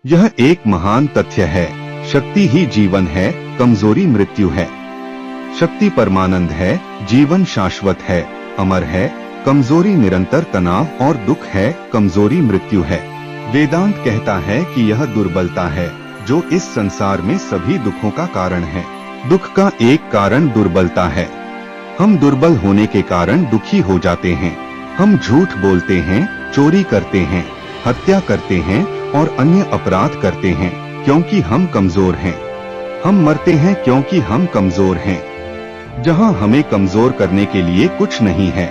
यह एक महान तथ्य है। शक्ति ही जीवन है, कमजोरी मृत्यु है। शक्ति परमानंद है, जीवन शाश्वत है, अमर है। कमजोरी निरंतर तनाव और दुख है, कमजोरी मृत्यु है। वेदांत कहता है कि यह दुर्बलता है जो इस संसार में सभी दुखों का कारण है। दुख का एक कारण दुर्बलता है। हम दुर्बल होने के कारण दुखी हो जाते हैं। हम झूठ बोलते हैं, चोरी करते हैं, हत्या करते हैं और अन्य अपराध करते हैं क्योंकि हम कमजोर हैं। हम मरते हैं क्योंकि हम कमजोर हैं। जहाँ हमें कमजोर करने के लिए कुछ नहीं है,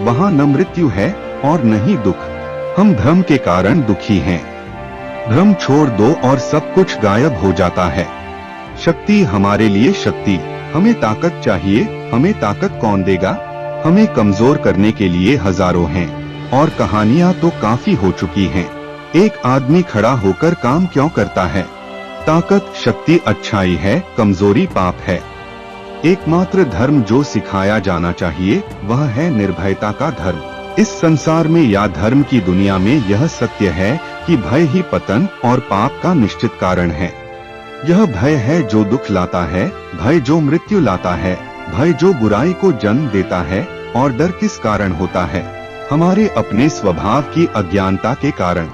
वहाँ न मृत्यु है और न ही दुख। हम भ्रम के कारण दुखी हैं। भ्रम छोड़ दो और सब कुछ गायब हो जाता है। शक्ति हमारे लिए शक्ति, हमें ताकत चाहिए। हमें ताकत कौन देगा? हमें कमजोर करने के लिए हजारों हैं और कहानियां तो काफी हो चुकी हैं। एक आदमी खड़ा होकर काम क्यों करता है? ताकत शक्ति अच्छाई है, कमजोरी पाप है। एकमात्र धर्म जो सिखाया जाना चाहिए वह है निर्भयता का धर्म। इस संसार में या धर्म की दुनिया में यह सत्य है कि भय ही पतन और पाप का निश्चित कारण है। यह भय है जो दुख लाता है, भय जो मृत्यु लाता है, भय जो बुराई को जन्म देता है। और डर किस कारण होता है? हमारे अपने स्वभाव की अज्ञानता के कारण।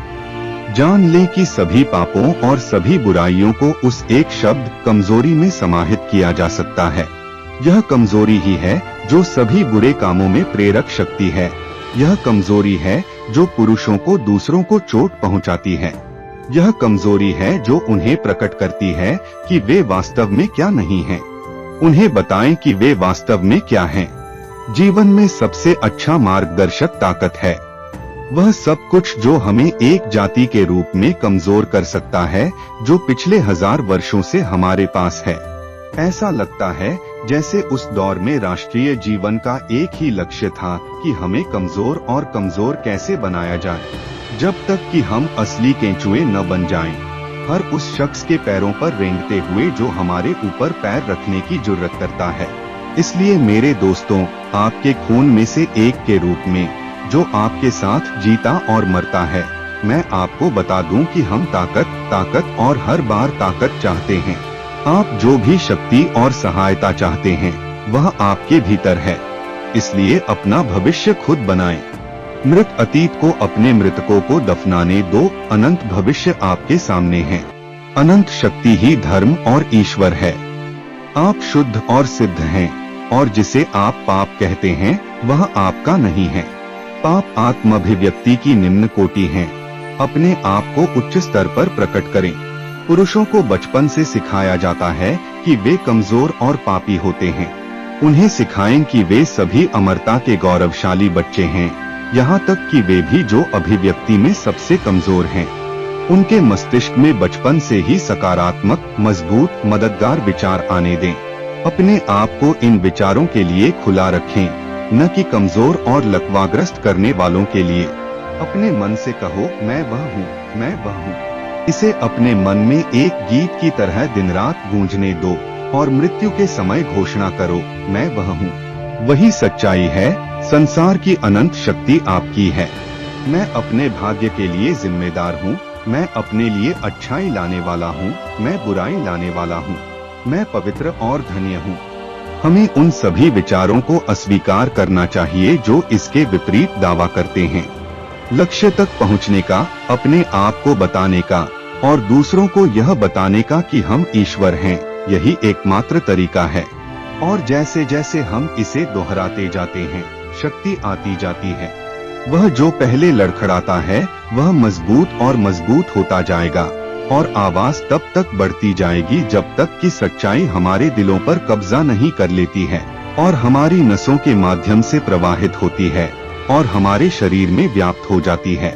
जान लें कि सभी पापों और सभी बुराइयों को उस एक शब्द कमजोरी में समाहित किया जा सकता है। यह कमजोरी ही है जो सभी बुरे कामों में प्रेरक शक्ति है। यह कमजोरी है जो पुरुषों को दूसरों को चोट पहुंचाती है। यह कमजोरी है जो उन्हें प्रकट करती है कि वे वास्तव में क्या नहीं हैं। उन्हें बताएं कि वे वास्तव में क्या हैं। जीवन में सबसे अच्छा मार्गदर्शक ताकत है। वह सब कुछ जो हमें एक जाति के रूप में कमजोर कर सकता है, जो पिछले 1000 वर्षों से हमारे पास है। ऐसा लगता है जैसे उस दौर में राष्ट्रीय जीवन का एक ही लक्ष्य था कि हमें कमजोर और कमजोर कैसे बनाया जाए, जब तक कि हम असली केंचुए न बन जाएं। हर उस शख्स के पैरों पर रेंगते हुए जो हमारे ऊपर पैर रखने की जुर्रत करता है। इसलिए मेरे दोस्तों, आपके खून में से एक के रूप में जो आपके साथ जीता और मरता है, मैं आपको बता दूं कि हम ताकत और हर बार ताकत चाहते हैं। आप जो भी शक्ति और सहायता चाहते हैं वह आपके भीतर है। इसलिए अपना भविष्य खुद बनाएं। मृत अतीत को अपने मृतकों को दफनाने दो। अनंत भविष्य आपके सामने है। अनंत शक्ति ही धर्म और ईश्वर है। आप शुद्ध और सिद्ध हैं और जिसे आप पाप कहते हैं वह आपका नहीं है। पाप आत्माभिव्यक्ति की निम्न कोटि है। अपने आप को उच्च स्तर पर प्रकट करें। पुरुषों को बचपन से सिखाया जाता है कि वे कमजोर और पापी होते हैं। उन्हें सिखाएं कि वे सभी अमरता के गौरवशाली बच्चे हैं, यहाँ तक कि वे भी जो अभिव्यक्ति में सबसे कमजोर हैं। उनके मस्तिष्क में बचपन से ही सकारात्मक, मजबूत, मददगार विचार आने दें। अपने आप को इन विचारों के लिए खुला रखें, न कि कमजोर और लकवाग्रस्त करने वालों के लिए। अपने मन से कहो, मैं वह हूँ, मैं वह हूँ। इसे अपने मन में एक गीत की तरह दिन रात गूंजने दो और मृत्यु के समय घोषणा करो, मैं वह हूँ। वही सच्चाई है। संसार की अनंत शक्ति आपकी है। मैं अपने भाग्य के लिए जिम्मेदार हूँ। मैं अपने लिए अच्छाई लाने वाला हूँ, मैं बुराई लाने वाला हूँ। मैं पवित्र और धन्य हूँ। हमें उन सभी विचारों को अस्वीकार करना चाहिए जो इसके विपरीत दावा करते हैं। लक्ष्य तक पहुँचने का, अपने आप को बताने का और दूसरों को यह बताने का कि हम ईश्वर हैं, यही एकमात्र तरीका है। और जैसे जैसे हम इसे दोहराते जाते हैं, शक्ति आती जाती है। वह जो पहले लड़खड़ाता है वह मजबूत और मजबूत होता जाएगा और आवाज तब तक बढ़ती जाएगी जब तक कि सच्चाई हमारे दिलों पर कब्जा नहीं कर लेती है और हमारी नसों के माध्यम से प्रवाहित होती है और हमारे शरीर में व्याप्त हो जाती है।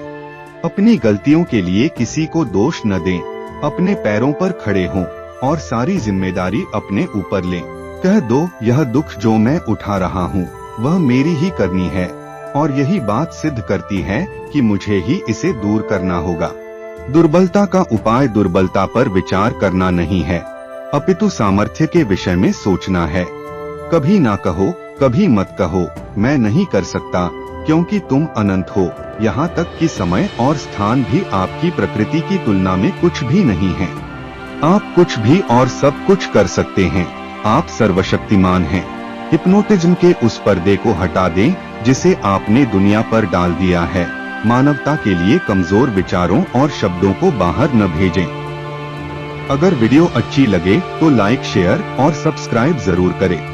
अपनी गलतियों के लिए किसी को दोष न दें। अपने पैरों पर खड़े हों और सारी जिम्मेदारी अपने ऊपर लें। कह दो, यह दुख जो मैं उठा रहा हूँ वह मेरी ही करनी है और यही बात सिद्ध करती है कि मुझे ही इसे दूर करना होगा। दुर्बलता का उपाय दुर्बलता पर विचार करना नहीं है, अपितु सामर्थ्य के विषय में सोचना है। कभी ना कहो, कभी मत कहो, मैं नहीं कर सकता, क्योंकि तुम अनंत हो, यहाँ तक कि समय और स्थान भी आपकी प्रकृति की तुलना में कुछ भी नहीं है। आप कुछ भी और सब कुछ कर सकते हैं। आप सर्वशक्तिमान हैं। हिप्नोटिज्म के उस पर्दे को हटा दें जिसे आपने दुनिया पर डाल दिया है। मानवता के लिए कमजोर विचारों और शब्दों को बाहर न भेजें। अगर वीडियो अच्छी लगे तो लाइक, शेयर और सब्सक्राइब जरूर करें।